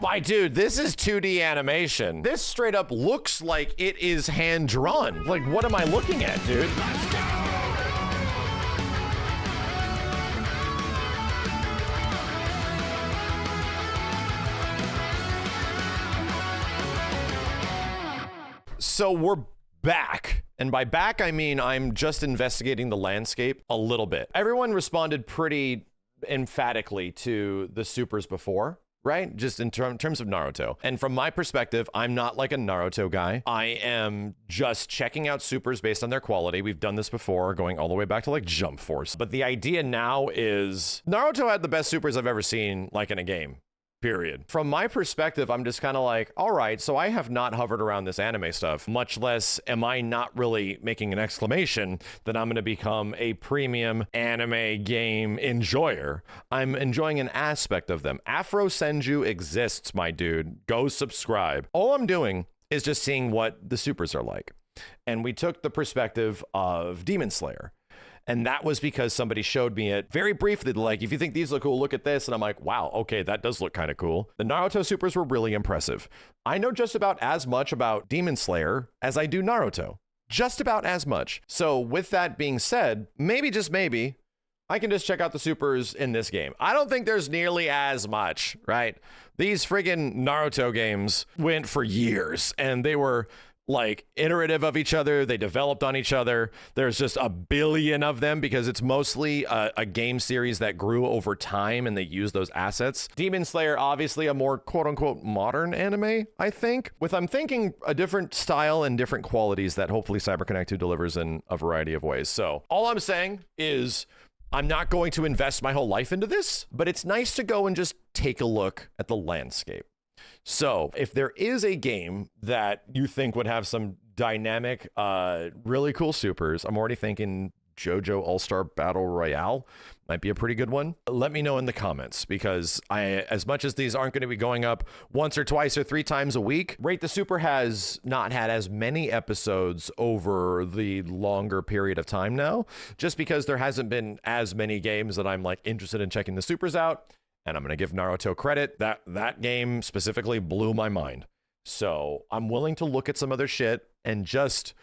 My dude, this is 2D animation. This straight up looks like it is hand drawn. Like, what am I looking at, dude? So we're back. And by back, I mean I'm just investigating the landscape a little bit. Everyone responded pretty emphatically to the supers before, right? Just in terms of Naruto. And from my perspective, I'm not like a Naruto guy. I am just checking out supers based on their quality. We've done this before, going all the way back to like Jump Force. But the idea now is Naruto had the best supers I've ever seen, like in a game. Period. From my perspective, I'm just kind of like, all right, so I have not hovered around this anime stuff, much less am I not really making an exclamation that I'm going to become a premium anime game enjoyer. I'm enjoying an aspect of them. Afro Senju exists, my dude. Go subscribe. All I'm doing is just seeing what the supers are like. And we took the perspective of Demon Slayer. And that was because somebody showed me it very briefly, like, if you think these look cool, look at this. And I'm like, wow, okay, that does look kind of cool. The Naruto supers were really impressive. I know just about as much about Demon Slayer as I do Naruto. Just about as much. So with that being said, maybe, just maybe, I can just check out the supers in this game. I don't think there's nearly as much, right? These friggin' Naruto games went for years and they were like iterative of each other. They developed on each other. There's just a billion of them because it's mostly a game series that grew over time and they use those assets. Demon Slayer, obviously a more quote unquote modern anime, I think, with, I'm thinking, a different style and different qualities that hopefully CyberConnect 2 delivers in a variety of ways. So all I'm saying is I'm not going to invest my whole life into this, but it's nice to go and just take a look at the landscape. So if there is a game that you think would have some dynamic, really cool supers, I'm already thinking JoJo All-Star Battle Royale might be a pretty good one. Let me know in the comments, because as much as these aren't going to be going up once or twice or 3 times a week, Rate the Super has not had as many episodes over the longer period of time now, just because there hasn't been as many games that I'm like interested in checking the supers out. And I'm going to give Naruto credit. That game specifically blew my mind. So I'm willing to look at some other shit and just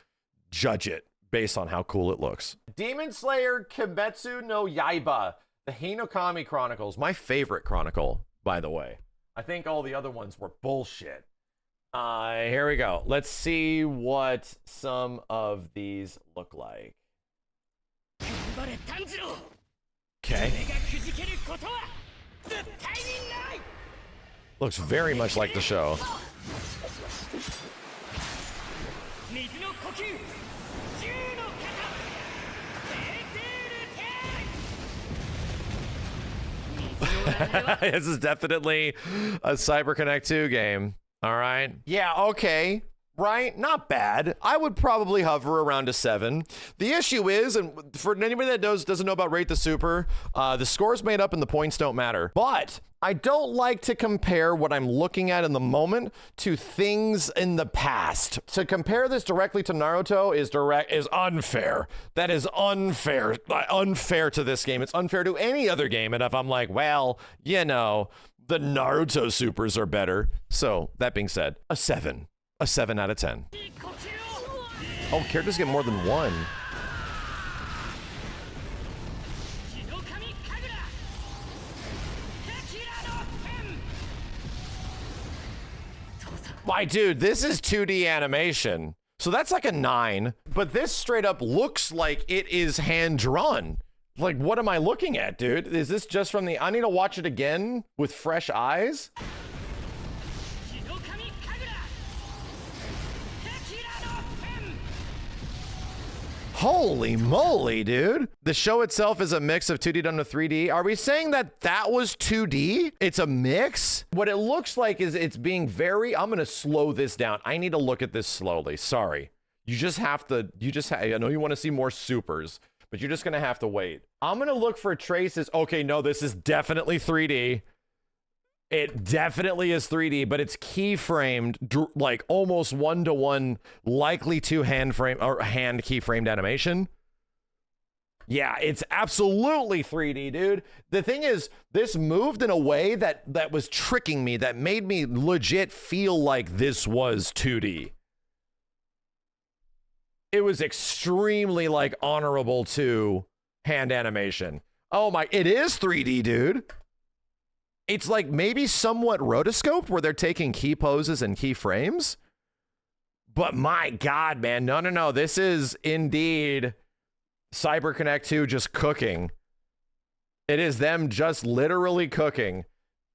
judge it based on how cool it looks. Demon Slayer Kimetsu no Yaiba, the Hinokami Chronicles. My favorite chronicle, by the way. I think all the other ones were bullshit. Here we go. Let's see what some of these look like. Okay. Looks very much like the show. This is definitely a CyberConnect 2 game. All right. Yeah, okay. Right? Not bad. I would probably hover around a 7. The issue is, and for anybody that doesn't know about Rate the Super, the score's made up and the points don't matter. But I don't like to compare what I'm looking at in the moment to things in the past. To compare this directly to Naruto is unfair. That is unfair. Unfair to this game. It's unfair to any other game. And if I'm like, well, you know, the Naruto supers are better. So that being said, a 7. A 7 out of 10. Oh, characters get more than 1. My dude, this is 2D animation. So that's like a 9. But this straight up looks like it is hand drawn. Like, what am I looking at, dude? Is this just from the... I need to watch it again with fresh eyes? Holy moly, dude. The show itself is a mix of 2D done with 3D. Are we saying that that was 2D? It's a mix? What it looks like is it's being very... I'm going to slow this down. I need to look at this slowly. Sorry. You just have to... I know you want to see more supers, but you're just going to have to wait. I'm going to look for traces. Okay, no, this is definitely 3D. It definitely is 3D, but it's keyframed, like almost 1-to-1, likely to hand keyframed animation. Yeah, it's absolutely 3D, dude. The thing is, this moved in a way that was tricking me, that made me legit feel like this was 2D. It was extremely like honorable to hand animation. Oh my, it is 3D, dude. It's like maybe somewhat rotoscoped where they're taking key poses and key frames. But my God, man, no. This is indeed CyberConnect 2 just cooking. It is them just literally cooking.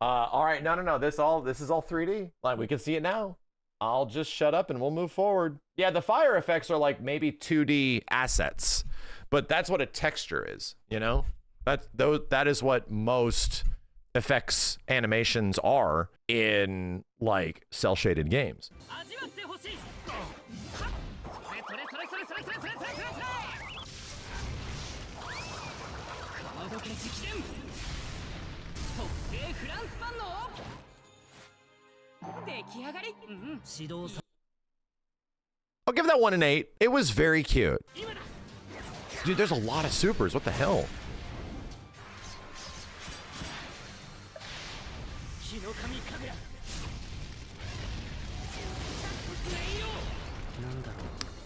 All right, no. This is all 3D. Like, we can see it now. I'll just shut up and we'll move forward. Yeah, the fire effects are like maybe 2D assets, but that's what a texture is, you know? That is what most effects animations are in like cell shaded games. I'll give that one an 8. It was very cute. Dude, there's a lot of supers. What the hell?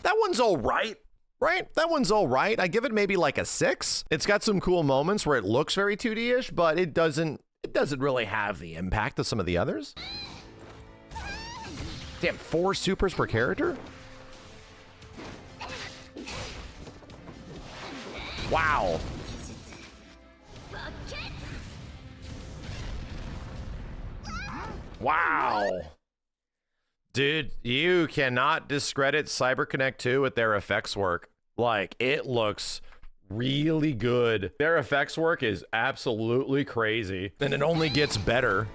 That one's all right, right? That one's all right. I give it maybe like a 6. It's got some cool moments where it looks very 2D-ish, but it doesn't really have the impact of some of the others. Damn, 4 supers per character? Wow. Wow. Dude, you cannot discredit CyberConnect 2 with their effects work. Like, it looks really good. Their effects work is absolutely crazy, and it only gets better.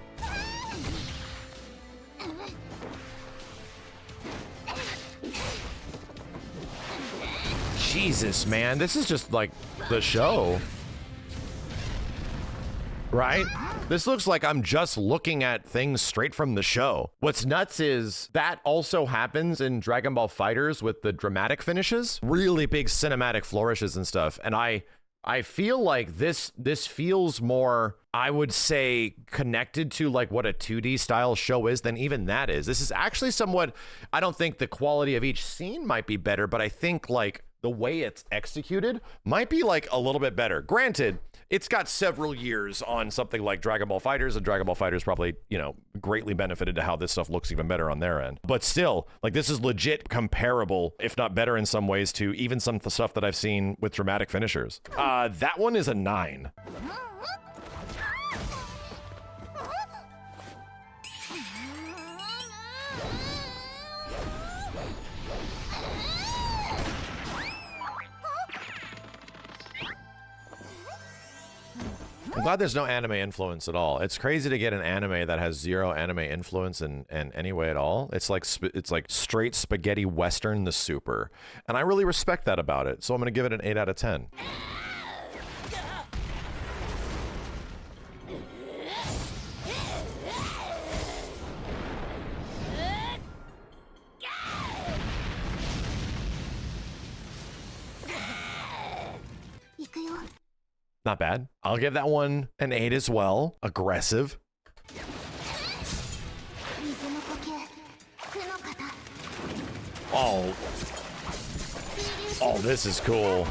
Jesus, man, this is just like the show. Right? This looks like I'm just looking at things straight from the show. What's nuts is that also happens in Dragon Ball FighterZ with the dramatic finishes, really big cinematic flourishes and stuff. And I feel like this feels more, I would say, connected to like what a 2D style show is than even that is. This is actually somewhat, I don't think the quality of each scene might be better, but I think like the way it's executed might be like a little bit better. Granted, it's got several years on something like Dragon Ball FighterZ, and Dragon Ball FighterZ probably, you know, greatly benefited to how this stuff looks even better on their end. But still, like, this is legit comparable, if not better in some ways, to even some of the stuff that I've seen with dramatic finishers. That one is a 9. I'm glad there's no anime influence at all. It's crazy to get an anime that has 0 anime influence in any way at all. It's like straight spaghetti western, the super. And I really respect that about it. So I'm going to give it an 8 out of 10. Not bad. I'll give that one an 8 as well. Aggressive. Oh, this is cool.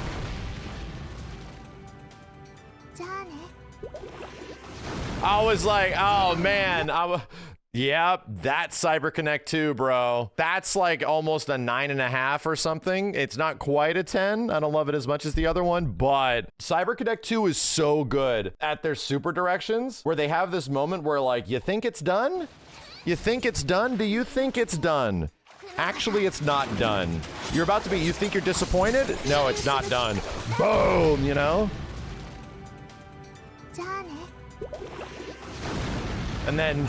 I was like, oh man, yep, that's CyberConnect 2, bro. That's like almost a 9.5 or something. It's not quite a 10. I don't love it as much as the other one, but CyberConnect 2 is so good at their super directions where they have this moment where like, you think it's done? You think it's done? Do you think it's done? Actually, it's not done. You're about to be, you think you're disappointed? No, it's not done. Boom, you know? And then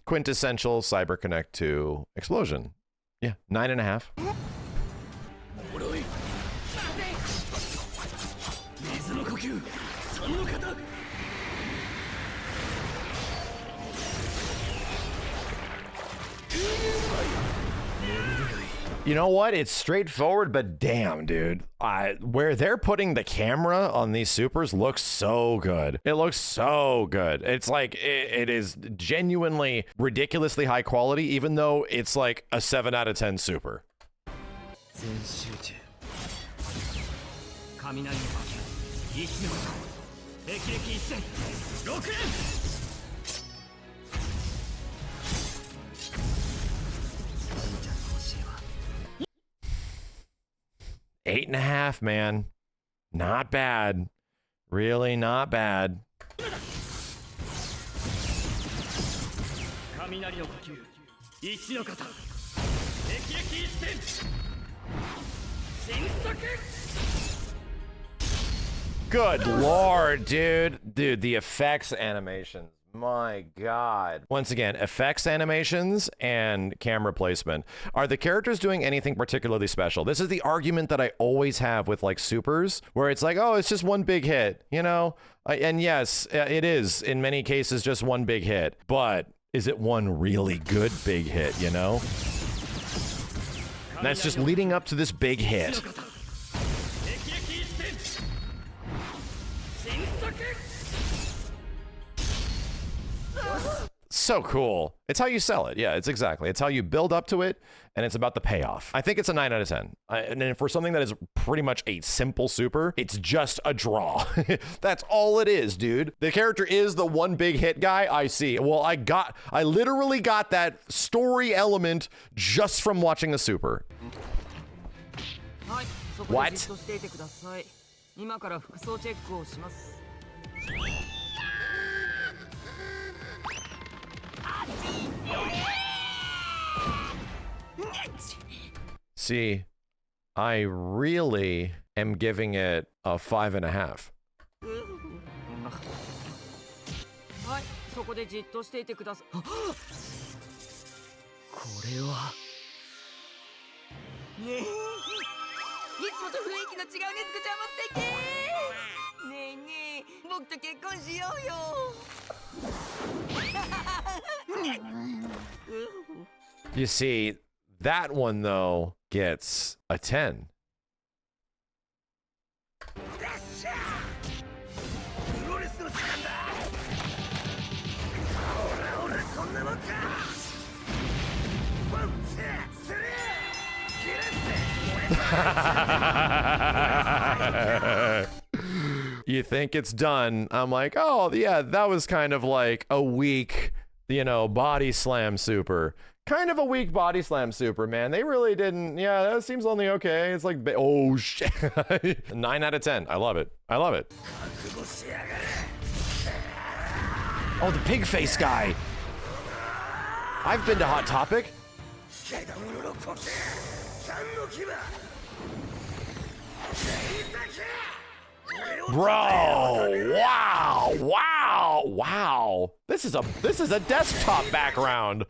quintessential CyberConnect 2 explosion. Yeah, 9.5. You know what? It's straightforward, but damn, dude. Where they're putting the camera on these supers looks so good. It looks so good. It's like, it is genuinely ridiculously high quality, even though it's like a 7 out of 10 super. Eight and a half, man. Not bad. Really not bad. Good lord, dude. Dude, the effects animations. My god. Once again, effects animations and camera placement. Are the characters doing anything particularly special? This is the argument that I always have with like supers, where it's like, oh, it's just one big hit, you know? And yes, it is in many cases just one big hit, but is it one really good big hit, you know? And that's just leading up to this big hit. So cool. It's how you sell it. Yeah, it's exactly. It's how you build up to it, and it's about the payoff. I think it's a 9 out of 10. And for something that is pretty much a simple super, it's just a draw. That's all it is, dude. The character is the one big hit guy. I see. Well, I literally got that story element just from watching a super. What? See, I really am giving it a 5.5. You see, that one though gets a 10. You think it's done. I'm like, oh yeah, that was kind of like a weak, you know, body slam super. Kind of a weak body slam super, man. They really didn't. Yeah, that seems only okay. It's like, oh shit. 9 out of 10. I love it. I love it. Oh, the pig face guy. I've been to Hot Topic. Bro, wow. This is a desktop background.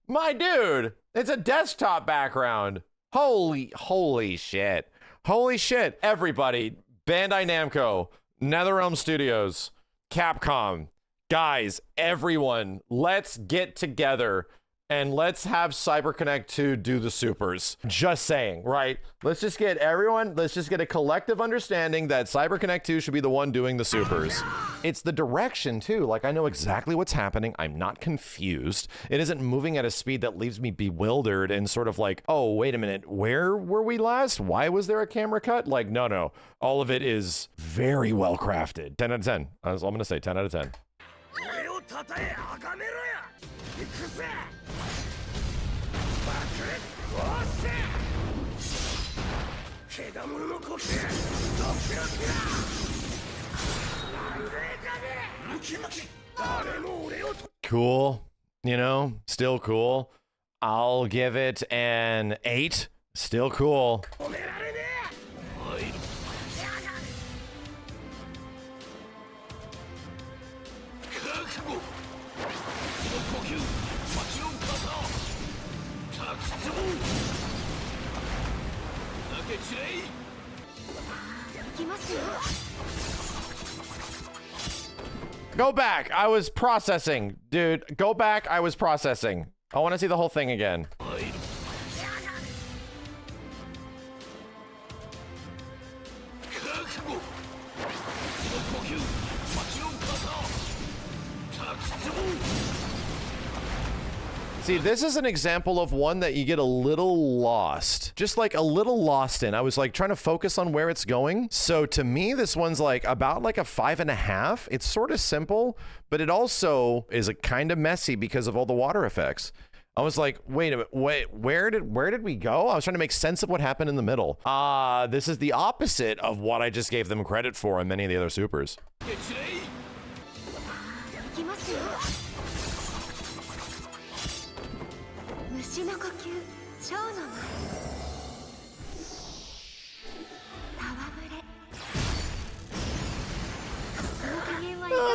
My dude, it's a desktop background. Holy shit. Holy shit. Everybody, Bandai Namco, NetherRealm Studios, Capcom, guys, everyone, let's get together and let's have CyberConnect 2 do the supers. Just saying, right? Let's just get a collective understanding that CyberConnect 2 should be the one doing the supers. It's the direction too. Like, I know exactly what's happening. I'm not confused. It isn't moving at a speed that leaves me bewildered and sort of like, oh, wait a minute, where were we last? Why was there a camera cut? Like, no. All of it is very well crafted. 10 out of 10. That's all I'm gonna say, 10 out of 10. Cool, you know, still cool. I'll give it an 8. Still cool. Go back. I was processing. Dude, go back. I was processing. I want to see the whole thing again. See, this is an example of one that you get a little lost. Just like a little lost in. I was like trying to focus on where it's going. So to me, this one's like about like a 5.5. It's sort of simple, but it also is a kind of messy because of all the water effects. I was like, wait a minute, where did we go? I was trying to make sense of what happened in the middle. This is the opposite of what I just gave them credit for in many of the other supers.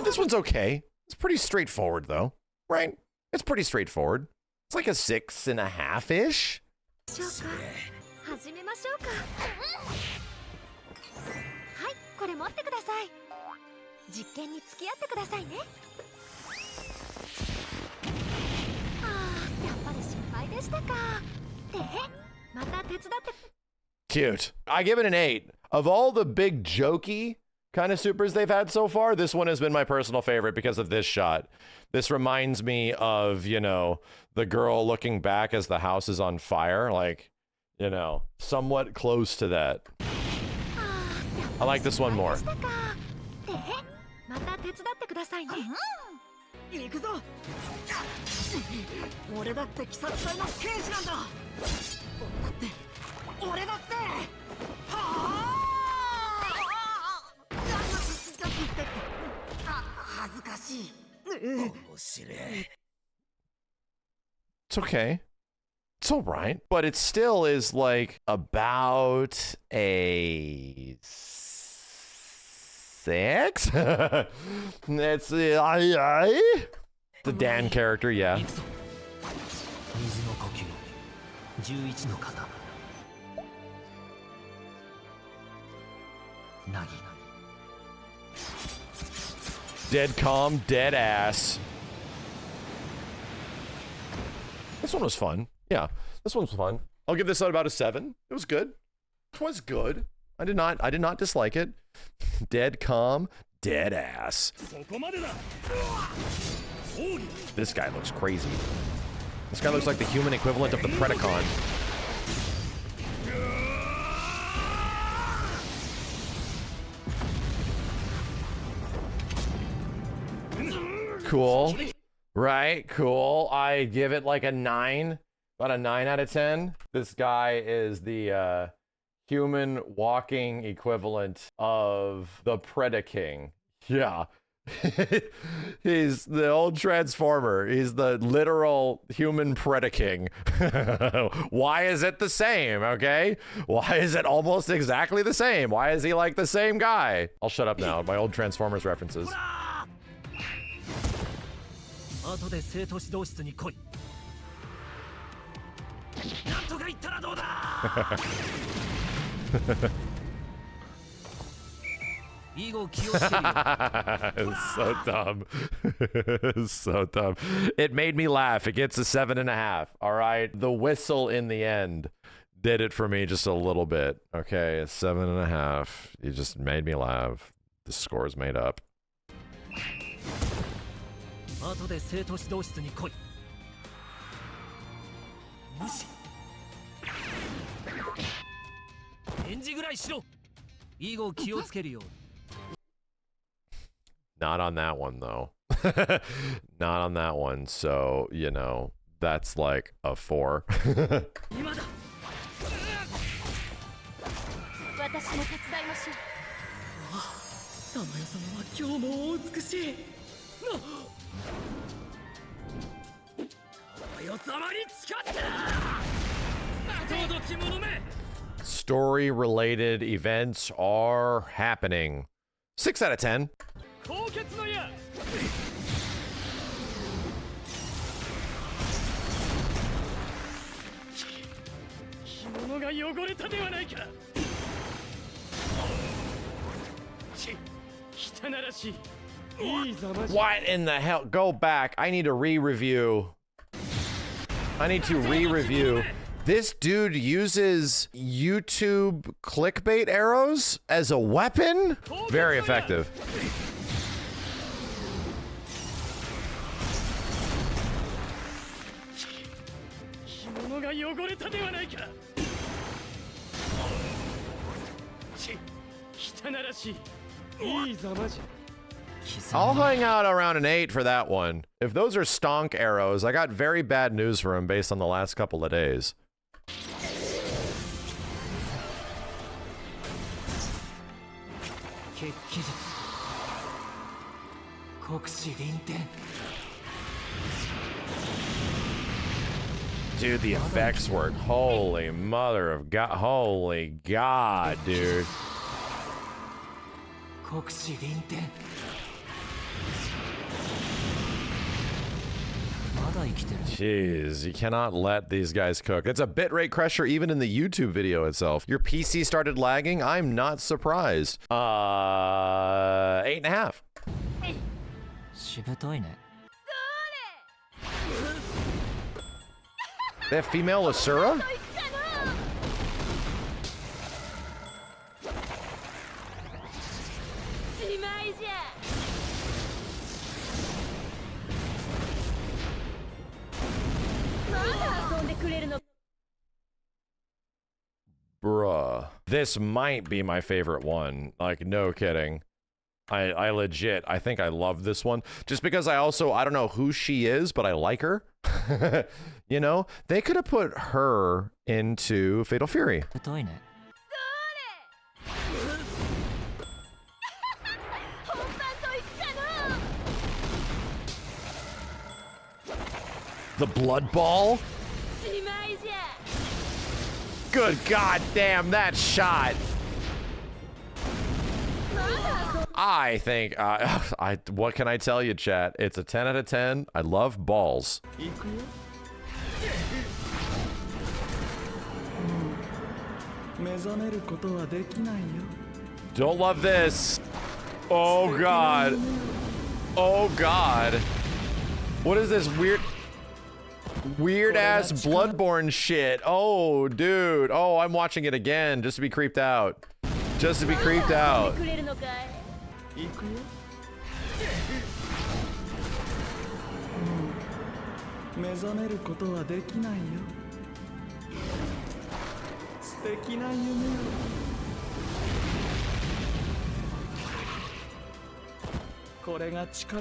This one's okay. It's pretty straightforward though, right? It's pretty straightforward. It's like a 6.5-ish. Cute. I give it an 8. Of all the big jokey kind of supers they've had so far, this one has been my personal favorite because of this shot. This reminds me of, you know, the girl looking back as the house is on fire, like, you know, somewhat close to that. I like this one more. It's okay. It's all right. But it still is like about a 6. It's the Dan character, yeah. Dead calm, dead ass. This one was fun. Yeah, this one was fun. I'll give this out about a 7. It was good. It was good. I did not dislike it. Dead calm, dead ass. This guy looks crazy. This guy looks like the human equivalent of the Predacon. Cool. Right, cool. I give it like a 9. About a 9 out of 10. This guy is the human walking equivalent of the Predaking. Yeah. He's the old Transformer. He's the literal human Predaking. Why is it the same, okay? Why is it almost exactly the same? Why is he like the same guy? I'll shut up now. My old Transformers references. It's so dumb. It's so dumb. It made me laugh. It gets a 7.5. All right. The whistle in the end did it for me just a little bit. Okay, 7.5. You just made me laugh. The score is made up. Not on that one though. Not on that one. So, you know, that's like a 4. Story related events are happening. 6 out of 10. What in the hell? Go back. I need to re-review. This dude uses YouTube clickbait arrows as a weapon? Very effective. I'll hang out around an 8 for that one. If those are stonk arrows, I got very bad news for him based on the last couple of days. Dude, the effects work. Holy mother of God. Holy God, dude. Jeez, you cannot let these guys cook. It's a bitrate crusher even in the YouTube video itself. Your PC started lagging? I'm not surprised. 8.5. They have female Asura? Bruh. This might be my favorite one. Like, no kidding. I legit, I think I love this one. Just because I don't know who she is, but I like her. You know? They could have put her into Fatal Fury. The blood ball? Good god damn, that shot. I think, what can I tell you, chat? It's a 10 out of 10. I love balls. Don't love this. Oh god. Oh god. What is this weird ass Bloodborne shit? Oh dude. Oh, I'm watching it again just to be creeped out. Just to be creeped out.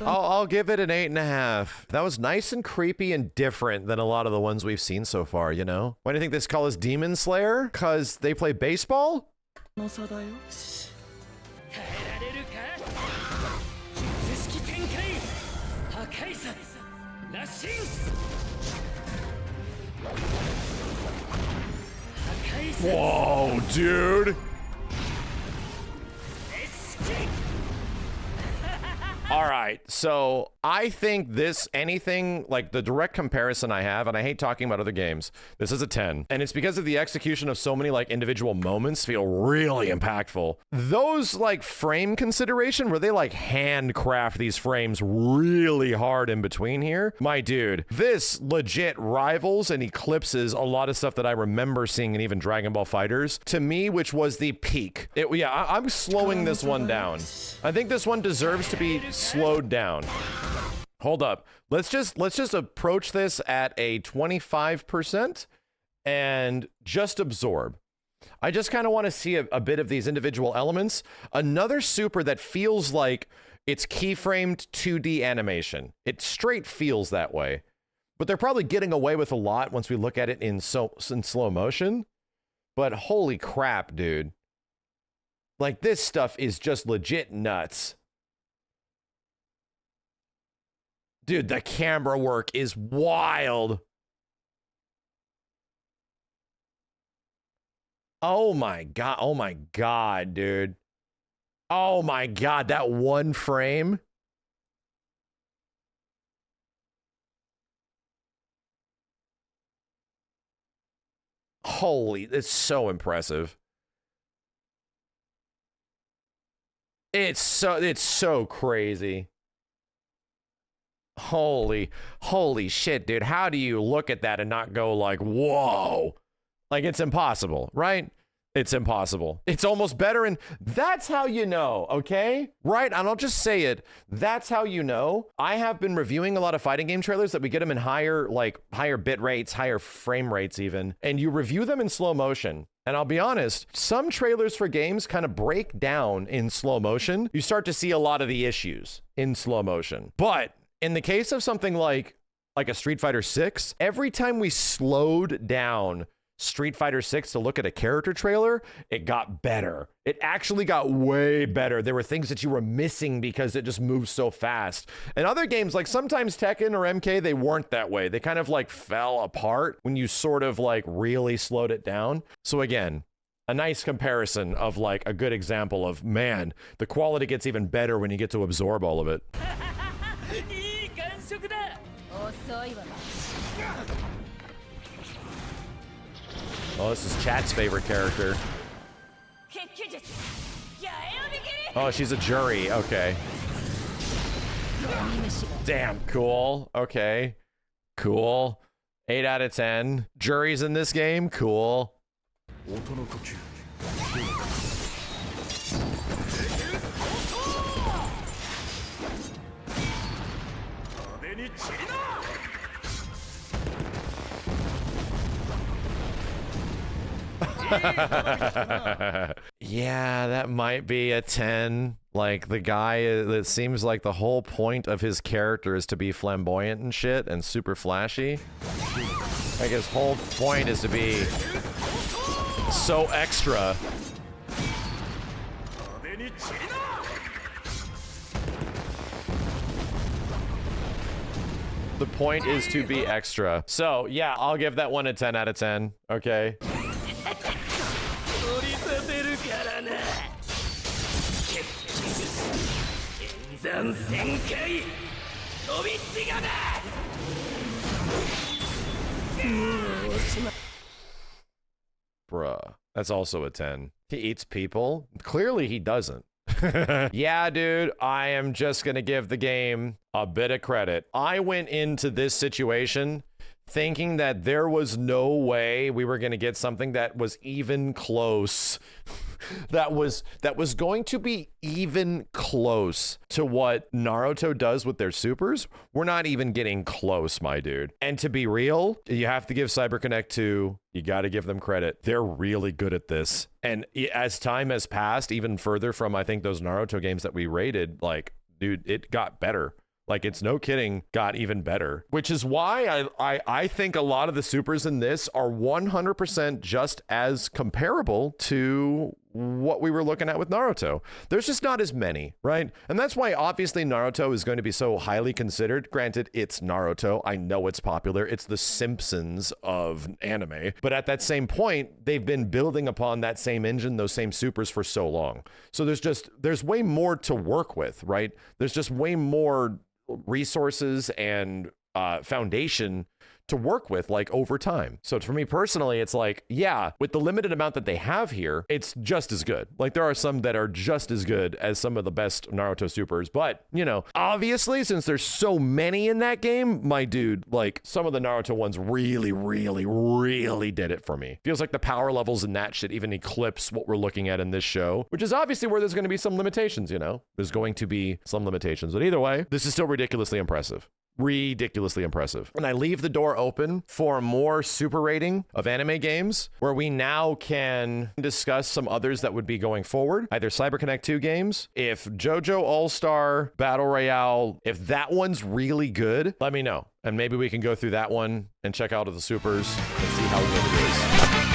I'll give it an 8.5. That was nice and creepy and different than a lot of the ones we've seen so far, you know? Why do you think this call is Demon Slayer? Cause they play baseball? Whoa, dude. All right, so I think anything like the direct comparison I have, and I hate talking about other games, this is a 10. And it's because of the execution of so many like individual moments feel really impactful. Those like frame consideration where they like handcraft these frames really hard in between here. My dude, this legit rivals and eclipses a lot of stuff that I remember seeing in even Dragon Ball FighterZ to me, which was the peak. I'm slowing this one down. I think this one deserves to be slowed down. Hold up. Let's just approach this at a 25% and just absorb. I just kind of want to see a bit of these individual elements. Another super that feels like it's keyframed 2D animation. It straight feels that way. But they're probably getting away with a lot once we look at it in slow motion. But holy crap, dude. Like, this stuff is just legit nuts. Dude, the camera work is wild. Oh my god, dude. Oh my god, that one frame. Holy, it's so impressive. It's so crazy. Holy shit, dude. How do you look at that and not go like, whoa? Like, it's impossible, right? It's impossible. It's almost better, and that's how you know, okay? Right? And I'll just say it. That's how you know. I have been reviewing a lot of fighting game trailers that we get them in higher bit rates, higher frame rates even, and you review them in slow motion. And I'll be honest, some trailers for games kind of break down in slow motion. You start to see a lot of the issues in slow motion. But in the case of something like a Street Fighter 6, every time we slowed down Street Fighter 6 to look at a character trailer, it got better. It actually got way better. There were things that you were missing because it just moves so fast. And other games, like sometimes Tekken or MK, they weren't that way. They kind of like fell apart when you sort of like really slowed it down. So again, a nice comparison of like a good example of, man, the quality gets even better when you get to absorb all of it. Oh, this is Chat's favorite character. Oh, she's a jury. Okay. Damn, cool. Okay. Cool. 8 out of 10. Juries in this game? Cool. Yeah, that might be a 10. Like the guy, it seems like the whole point of his character is to be flamboyant and shit and super flashy. Like his whole point is to be so extra. The point is to be extra. So yeah, I'll give that one a 10 out of 10. Okay. Bruh, that's also a 10. He eats people? Clearly he doesn't. Yeah, dude, I am just gonna give the game a bit of credit. I went into this situation thinking that there was no way we were gonna get something that was even close. that was going to be even close to what Naruto does with their supers. We're not even getting close, my dude. And to be real, you have to give CyberConnect 2, you got to give them credit. They're really good at this. And as time has passed, even further from, I think, those Naruto games that we rated, like, dude, it got better. Like, it's no kidding, got even better. Which is why I think a lot of the supers in this are 100% just as comparable to what we were looking at with Naruto. There's just not as many, right? And that's why obviously Naruto is going to be so highly considered. Granted, it's Naruto. I know it's popular. It's the Simpsons of anime. But at that same point, they've been building upon that same engine, those same supers for so long. So there's way more to work with, right? There's just way more resources and foundation to work with, like, over time. So for me personally, it's like, yeah, with the limited amount that they have here, it's just as good. Like, there are some that are just as good as some of the best Naruto supers, but, you know, obviously, since there's so many in that game, my dude, like, some of the Naruto ones really, really, really did it for me. Feels like the power levels in that shit even eclipse what we're looking at in this show, which is obviously where there's going to be some limitations, you know? There's going to be some limitations, but either way, this is still ridiculously impressive. Ridiculously impressive. And I leave the door open for a more super rating of anime games, where we now can discuss some others that would be going forward, either CyberConnect 2 games. If JoJo All-Star Battle Royale, if that one's really good, let me know, and maybe we can go through that one and check out the supers and see how good it is.